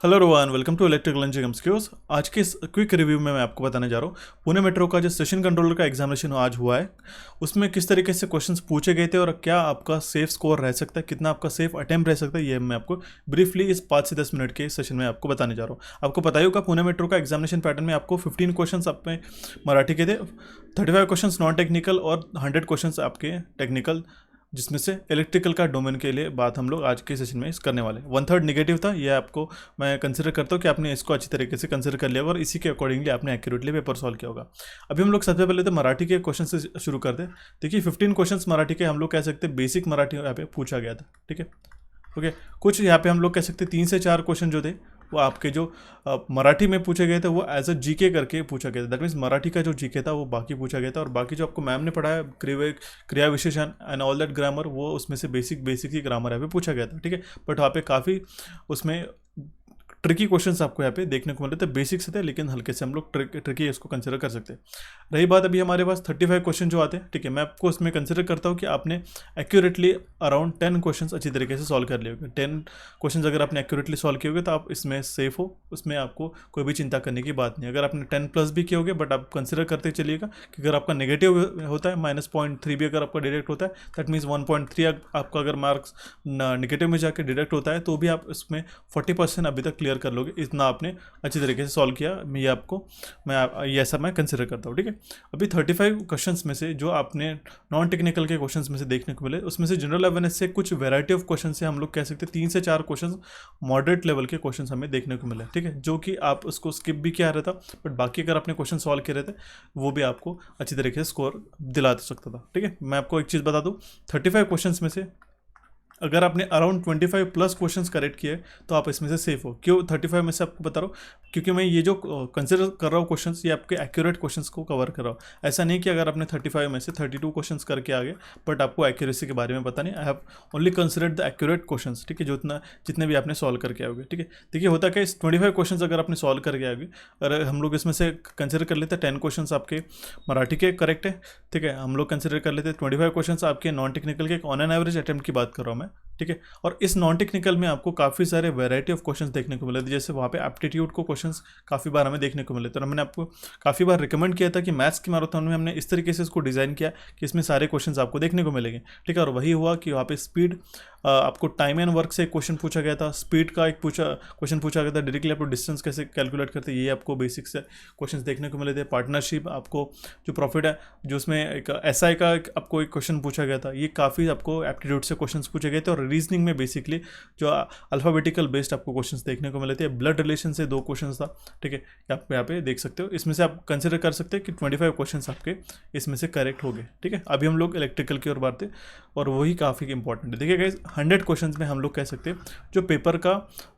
Hello Rohan, welcome to electrical engineering MCQs. आज के इस क्विक रिव्यू में मैं आपको बताने जा रहा हूँ पुणे मेट्रो का जो सेशन कंट्रोलर का एग्जामिनेशन आज हुआ है, उसमें किस तरीके से क्वेश्चंस पूछे गए थे और क्या आपका सेफ स्कोर रह सकता है, कितना आपका सेफ अटेम्प्ट रह सकता है, ये मैं आपको ब्रीफली इस 5 से 10 मिनट के सेशन में आपको बताने जा रहा हूँ। आपको पता ही होगा पुणे मेट्रो का एग्जामिनेशन पैटर्न में आपको 15 क्वेश्चन आपके मराठी के थे, 35 क्वेश्चन नॉन टेक्निकल और 100 क्वेश्चन आपके टेक्निकल, जिसमें से इलेक्ट्रिकल का डोमेन के लिए बात हम लोग आज के सेशन में करने वाले हैं। 1/3 नेगेटिव था, ये आपको मैं कंसिडर करता हूँ कि आपने इसको अच्छी तरीके से कंसिडर कर लिया होगा और इसी के अकॉर्डिंगली आपने एक्यूरेटली पेपर सॉल्व किया होगा। अभी हम लोग सबसे पहले तो मराठी के क्वेश्चन से शुरू करते हैं। देखिए 15 क्वेश्चन मराठी के हम लोग कह सकते हैं बेसिक मराठी यहाँ पे पूछा गया था, ठीक है। ओके, कुछ यहाँ पे हम लोग कह सकते हैं 3 से 4 क्वेश्चन जो थे वो आपके जो मराठी में पूछे गए थे वो एज अ जीके करके पूछा गया था। दैट मीन्स मराठी का जो जीके था वो बाकी पूछा गया था और बाकी जो आपको मैम ने पढ़ाया क्रिया विशेषण एंड ऑल दैट ग्रामर, वो उसमें से बेसिक ही ग्रामर यहाँ पे पूछा गया था, ठीक है। बट वहाँ पे काफ़ी उसमें ट्रिकी क्वेश्चंस आपको यहाँ पे देखने को मिल रहे थे। बेसिक से थे लेकिन हल्के से हम लोग ट्रिकी इसको कंसिडर कर सकते हैं। रही बात अभी हमारे पास 35 क्वेश्चन जो आते हैं, ठीक है, मैं आपको इसमें कंसिडर करता हूँ कि आपने एक्यूरेटली अराउंड 10 क्वेश्चंस अच्छी तरीके से सॉल्व कर लिए होंगे। 10 क्वेश्चंस अगर आपने एक्यूरेटली सॉल्व किए होंगे तो आप इसमें सेफ हो, उसमें आपको कोई भी चिंता करने की बात नहीं। अगर आपने 10 प्लस भी किए होंगे बट आप कंसिडर करते चलिएगा कि अगर आपका नेगेटिव होता है -0.3 भी अगर आपका डिडक्ट होता है, दैट मीन्स 1.3 आपका अगर मार्क्स नेगेटिव में जाकर डिडक्ट होता है तो भी आप इसमें 40% अभी तक क्लियर कर लोगे। इतना आपने अच्छी तरीके से सॉल्व किया, ये ऐसा मैं कंसिडर करता हूँ, ठीक है। अभी 35 क्वेश्चंस में से जो आपने नॉन टेक्निकल के क्वेश्चंस में से देखने को मिले, उसमें से जनरल अवेयरनेस से कुछ वैरायटी ऑफ क्वेश्चन से हम लोग कह सकते हैं 3 से 4 क्वेश्चन मॉडरेट लेवल के क्वेश्चन हमें देखने को मिले, ठीक है, जो कि आप उसको स्किप भी किया रहा था बट बाकी अगर आपने क्वेश्चन सॉल्व किए रहते वो भी आपको अच्छी तरीके से स्कोर दिला सकता था, ठीक है। मैं आपको एक चीज़ बता दूँ, 35 क्वेश्चन में से अगर आपने अराउंड 25 प्लस क्वेश्चंस करेक्ट किए तो आप इसमें से सेफ हो। क्यों 35 में से आपको बता रहा हूँ, क्योंकि मैं ये जो कंसिडर कर रहा हूँ क्वेश्चंस, ये आपके एक्यूरेट क्वेश्चंस को कवर कर रहा हूँ। ऐसा नहीं कि अगर आपने 35 में से 32 क्वेश्चंस करके आ गए बट आपको एक्यूरेसी के बारे में पता नहीं। I have only considered the accurate questions, ठीक है, जितने भी आपने सॉल्व करके आओगे, ठीक है। देखिए होता क्या, इस 25 क्वेश्चन अगर आपने सॉल्व करके आओगे, अगर हम लोग इसमें से कंसिडर कर लेते हैं 10 क्वेश्चन आपके मराठी के करेक्ट है, ठीक है, हम लोग कंसिडर कर लेते हैं 25 क्वेश्चन आपके नॉन टेक्निकल के ऑन एन एवरेज अटेम्प्ट की बात कर रहा हूँ मैं, ठीक है। और इस नॉन टेक्निकल में आपको काफ़ी सारे वैरायटी ऑफ क्वेश्चंस देखने को मिले थे, जैसे वहाँ पे एप्टीट्यूड को क्वेश्चंस काफ़ी बार हमें देखने को मिले थे और मैंने आपको काफ़ी बार रिकमेंड किया था कि मैथ्स की मैराथन में हमने इस तरीके से इसको डिज़ाइन किया कि इसमें सारे क्वेश्चंस आपको देखने को मिलेंगे, ठीक है। और वही हुआ कि वहाँ पे स्पीड, आपको टाइम एंड वर्क से एक क्वेश्चन पूछा गया था, स्पीड का एक क्वेश्चन पूछा गया था, डायरेक्टली आपको डिस्टेंस कैसे कैलकुलेट करते हैं ये आपको बेसिक से क्वेश्चन देखने को मिले थे। पार्टनरशिप, आपको जो प्रॉफिट है, जो उसमें एक एसआई का आपको एक क्वेश्चन पूछा गया था, ये काफ़ी आपको एप्टीट्यूड से क्वेश्चन पूछे गए थे। और रीजनिंग में बेसिकली जो अल्फ़ाबेटिकल बेस्ड आपको क्वेश्चंस देखने को मिले थे। ब्लड रिलेशन से 2 क्वेश्चन था, ठीक है, आप यहाँ पे देख सकते हो। इसमें से आप कंसिडर कर सकते हैं कि 25 क्वेश्चन आपके इसमें से करेक्ट हो गए, ठीक है। अभी हम लोग इलेक्ट्रिकल की ओर बात है और वही काफ़ी इंपॉर्टेंट है। देखिए गाइस, 100 क्वेश्चन में हम लोग कह सकते हैं जो पेपर का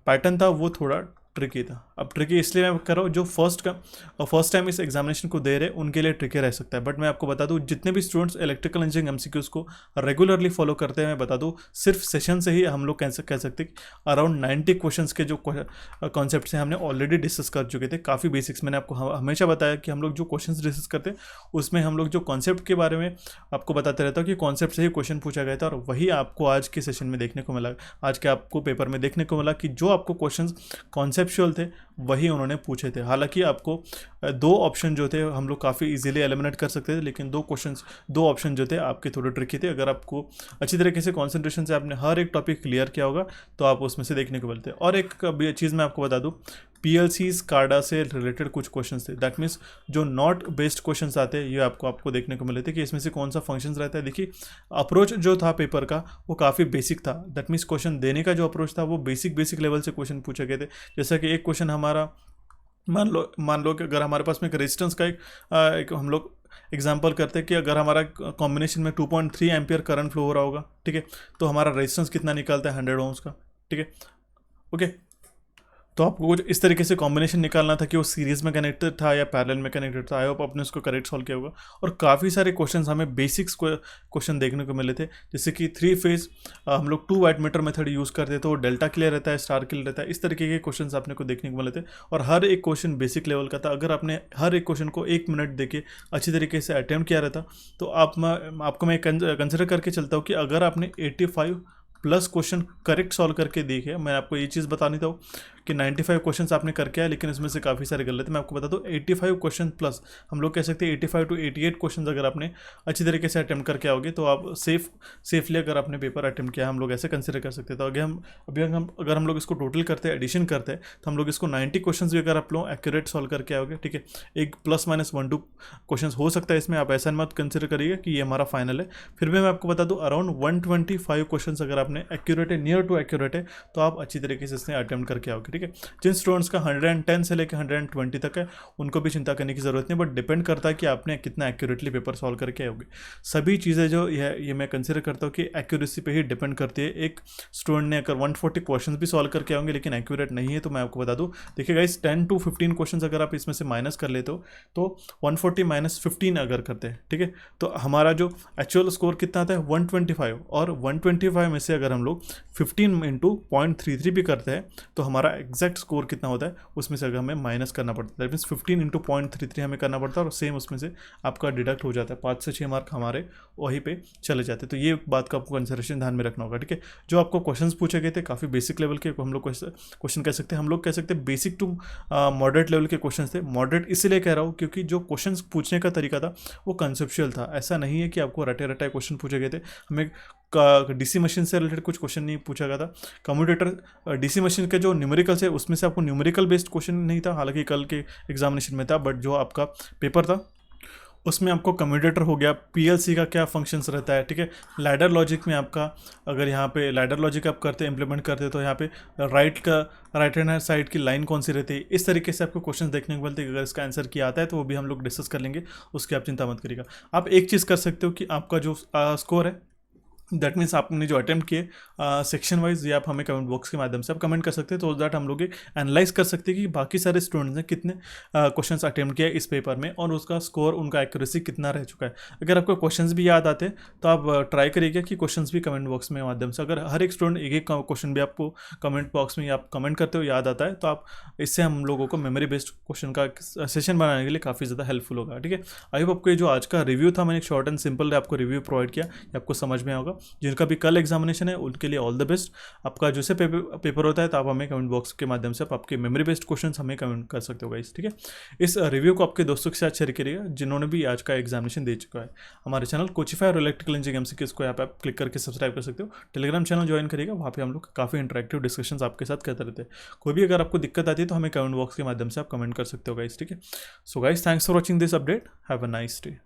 पैटर्न था वो थोड़ा ट्रिकी था। अब ट्रिकी इसलिए मैं कर रहा हूँ, जो फर्स्ट टाइम इस एग्जामिनेशन को दे रहे उनके लिए ट्रिकी रह सकता है। बट मैं आपको बता दूँ, जितने भी स्टूडेंट्स इलेक्ट्रिकल इंजीनियरिंग एमसीक्यूज को रेगुलरली फॉलो करते हैं, मैं बता दूँ सिर्फ सेशन से ही हम लोग कह सकते हैं अराउंड 90 क्वेश्चन के जो कॉन्सेप्ट हैं हमने ऑलरेडी डिस्कस कर चुके थे। काफ़ी बेसिक्स मैंने आपको हमेशा बताया कि हम लोग जो क्वेश्चन डिस्कस करते हैं उसमें हम लोग जो कॉन्सेप्ट के बारे में आपको बताते रहता हूँ कि कॉन्सेप्ट से ही क्वेश्चन पूछा गया था और वही आपको आज के सेशन में देखने को मिला, आज के आपको पेपर में देखने को मिला कि जो आपको क्वेश्चन कॉन्सेप्चुअल थे वही उन्होंने पूछे थे। हालांकि आपको 2 ऑप्शन जो थे हम लोग काफ़ी इजीली एलिमिनेट कर सकते थे, लेकिन 2 ऑप्शन जो थे आपके थोड़े ट्रिकी थे। अगर आपको अच्छी तरीके से कॉन्सेंट्रेशन से आपने हर एक टॉपिक क्लियर किया होगा तो आप उसमें से देखने को मिलते हैं। और एक चीज़ मैं आपको बता दूँ, PLC स्काडा से रिलेटेड कुछ क्वेश्चंस थे, दैट मीन्स जो नॉट बेस्ड क्वेश्चंस आते हैं ये आपको देखने को मिले थे कि इसमें से कौन सा फंक्शंस रहता है। देखिए अप्रोच जो था पेपर का वो काफ़ी बेसिक था, दैट मीन्स क्वेश्चन देने का जो अप्रोच था वो बेसिक लेवल से क्वेश्चन पूछे गए थे। जैसा कि एक क्वेश्चन हमारा मान लो कि अगर हमारे पास में एक रेजिस्टेंस का एक हम लोग एग्जाम्पल करते हैं कि अगर हमारा कॉम्बिनेशन में 2.3 एम्पियर करंट फ्लो हो रहा होगा, ठीक है, तो हमारा रेजिस्टेंस कितना निकलता है 100 ओम्स का, ठीक है। ओके, तो आपको कुछ इस तरीके से कॉम्बिनेशन निकालना था कि वो सीरीज में कनेक्टेड था या पैरेलल में कनेक्टेड था। आई होप आपने उसको करेक्ट सॉल्व किया होगा। और काफ़ी सारे क्वेश्चंस हमें बेसिक्स क्वेश्चन देखने को मिले थे, जैसे कि 3 फेज हम लोग 2 वाटमीटर मेथड यूज़ करते हैं तो डेल्टा के लिए रहता है, स्टार के लिए रहता है, इस तरीके के क्वेश्चन आपने को देखने को मिले थे। और हर एक क्वेश्चन बेसिक लेवल का था। अगर आपने हर एक क्वेश्चन को 1 मिनट देके अच्छी तरीके से अटैम्प्ट किया रहता तो आपको मैं कंसिडर करके चलता हूँ कि अगर आपने 85 प्लस क्वेश्चन करेक्ट सॉल्व करके देखे, मैं आपको ये चीज़ बतानी था कि 95 क्वेश्चन आपने करके आए, लेकिन इसमें से काफ़ी सारे गलत है। मैं आपको बता दूँ 85 क्वेश्चन प्लस, हम लोग कह सकते हैं 85 to 88 क्वेश्चन अगर आपने अच्छी तरीके से अटैम्प्ट करके आओगे तो आप सेफली अगर आपने पेपर अटैम्प्ट किया, हम लोग ऐसे कंसिडर कर सकते हैं। तो अगर हम लोग इसको टोटल करते हैं, एडिशन करते हैं, तो हम लोग इसको 90 क्वेश्चन भी अगर आप लोग एक्यूरेट सॉल्व करके आओगे, ठीक है, एक ±1-2 क्वेश्चन हो सकता है इसमें, आप ऐसा मत कंसिडर करिएगा कि ये हमारा फाइनल है। फिर भी मैं आपको बता दूं अराउंड 125 क्वेश्चन अगर आपने एक्यूरेट है, नियर टू एक्यूरेट है, तो आप अच्छी तरीके से इसमें अटैम्प्ट करके आओगे, ठीक है। जिन स्टूडेंट्स का 110 से लेकर 120 तक है, उनको भी चिंता करने की जरूरत नहीं, बट डिपेंड करता है कि आपने कितना एक्यूरेटली पेपर सॉल्व करके आओगे। सभी चीज़ें जो ये मैं कंसिडर करता हूँ कि एक्यूरेसी पे ही डिपेंड करती है। एक स्टूडेंट ने अगर 140 क्वेश्चन भी सॉल्व करके आओगे लेकिन एक्यूरेट नहीं है, तो मैं आपको बता दूं, देखिए गाइस 10 to 15 क्वेश्चन अगर आप इसमें से माइनस कर लेते हो तो 140 - 15 अगर करते हैं, ठीक है, तो हमारा जो एक्चुअल स्कोर कितना आता है 125, और 125 में से अगर हम लोग 15 × 0.33 भी करते हैं तो हमारा एग्जैक्ट स्कोर कितना होता है उसमें से अगर हमें माइनस करना पड़ता है, दैट मीन्स 15 × 0.33 हमें करना पड़ता है, और सेम उसमें से आपका डिडक्ट हो जाता है, 5 से 6 मार्क हमारे वहीं पे चले जाते हैं। तो ये बात का आपको कंसिडरेशन ध्यान में रखना होगा, ठीक है। जो आपको क्वेश्चंस पूछे गए थे काफ़ी बेसिक लेवल के, हम लोग क्वेश्चन कह सकते हैं, हम लोग कह सकते हैं बेसिक टू मॉडरेट लेवल के क्वेश्चन थे। मॉडरेट इसलिए कह रहा हूँ क्योंकि जो क्वेश्चन पूछने का तरीका था वो कंसेप्चुअल था, ऐसा नहीं है कि आपको रटे रटाए क्वेश्चन पूछे गए थे। हमें डीसी मशीन से रिलेटेड कुछ क्वेश्चन नहीं पूछा गया था। कम्यूटेटर डीसी मशीन के जो न्यूमेरिकल्स है उसमें से आपको न्यूमेरिकल बेस्ड क्वेश्चन नहीं था, हालांकि कल के एग्जामिनेशन में था, बट जो आपका पेपर था उसमें आपको कम्यूटेटर हो गया, पीएलसी का क्या फंक्शंस रहता है, ठीक है। लैडर लॉजिक में आपका अगर यहाँ पे लैडर लॉजिक आप करते इंप्लीमेंट करते तो यहाँ पे राइट हैंड साइड की लाइन कौन सी रहती है, इस तरीके से आपको क्वेश्चन देखने को मिलते हैं। अगर इसका आंसर किया आता है तो वो भी हम लोग डिस्कस कर लेंगे, उसकी आप चिंता मत करिएगा। आप एक चीज़ कर सकते हो कि आपका जो स्कोर है, दैट मीन्स आपने जो अटैम्प्ट किए सेक्शन वाइज, ये आप हमें कमेंट बॉक्स के माध्यम से आप कमेंट कर सकते हैं, तो दैट हम लोग एनालाइज कर सकते हैं कि बाकी सारे स्टूडेंट्स ने कितने क्वेश्चंस अटैम्प्ट किए इस पेपर में और उसका स्कोर, उनका एक्यूरेसी कितना रह चुका है। अगर आपको क्वेश्चंस भी याद आते हैं तो आप ट्राई करिएगा कि क्वेश्चंस भी कमेंट बॉक्स में माध्यम से, अगर हर एक स्टूडेंट एक क्वेश्चन भी आपको कमेंट बॉक्स में आप कमेंट करते हो याद आता है, तो आप इससे हम लोगों को मेमोरी बेस्ड क्वेश्चन का सेशन बनाने के लिए काफ़ी ज़्यादा हेल्पफुल होगा, ठीक है। आई होप आपको ये जो आज का रिव्यू था, मैंने एक शॉर्ट एंड सिंपल आपको रिव्यू प्रोवाइड किया, ये आपको समझ में होगा। जिनका भी कल एग्जामिनेशन है उनके लिए ऑल द बेस्ट। आपका जैसे पेपर होता है तो आप हमें कमेंट बॉक्स के माध्यम से आप आपके मेमोरी बेस्ड क्वेश्चंस हमें कमेंट कर सकते हो गाइस, ठीक है। इस रिव्यू को आपके दोस्तों के साथ शेयर करिएगा जिन्होंने भी आज का एग्जामिनेशन दे चुका है। हमारे चैनल कोचिफाई और इलेक्ट्रिकल इंजीनियरिंग एमसीक्यूज को आप क्लिक करके सब्सक्राइब कर सकते हो। टेलीग्राम चैनल ज्वाइन करिएगा, वहाँ पे हम लोग काफ़ी इंटरेक्टिव डिस्कशंस आपके साथ करते रहते हैं। कोई भी अगर आपको दिक्कत आती है तो हमें कमेंट बॉक्स के माध्यम से आप कमेंट कर सकते हो गाइस, ठीक है। So guys, thanks for watching this update, have a nice day.